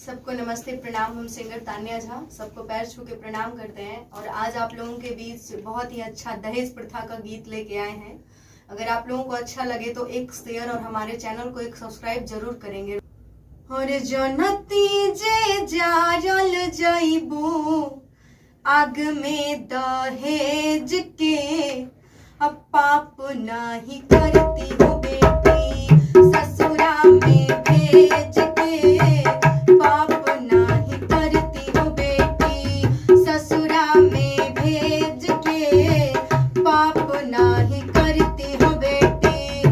सबको नमस्ते प्रणाम। हम सिंगर तान्या झा सबको पैर छू के प्रणाम करते हैं और आज आप लोगों के बीच बहुत ही अच्छा दहेज प्रथा का गीत लेके आए हैं। अगर आप लोगों को अच्छा लगे तो एक शेयर और हमारे चैनल को एक सब्सक्राइब जरूर करेंगे। और जनती जे जारल जइबू आग में दहेज के, अब पाप नहीं करती हो बेटी ससुरा में भेज के, पाप नहीं करती हो बेटी ससुरा में भेज के, पाप नहीं करती हो बेटी।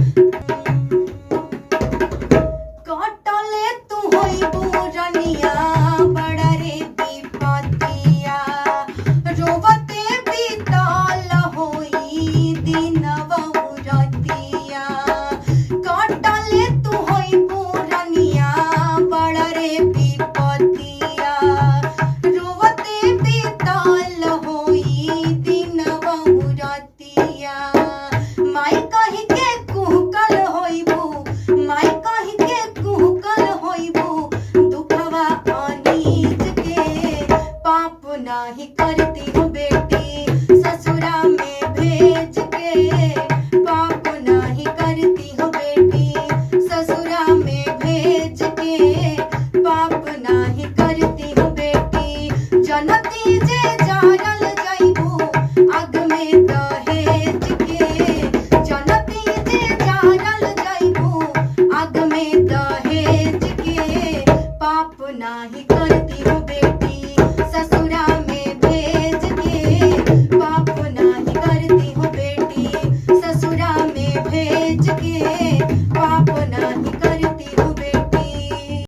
कटले तू होई बुरनिया बड़ा रे विपतिया, रोवते बीतल होई दिनवा उरतिया। कटले तू होई बुरनिया बड़ा रे विपतिया, रोवते बीतल होई दिनवा उरतिया। माई कहि के कुहकल होइबू, माई कहि के कुहकल होइबू, दुखवा अनीज के, पाप नाही करती हो बेटी ससुरा में भेज के, पाप नाही करती हो बेटी ससुरा में भेज के, पाप नाही करती हो बेटी। जनती जे जारल जइबू आग में दहेज के, जनती जे जारल जइबू आग में दहेज के, पाप नाही करती हो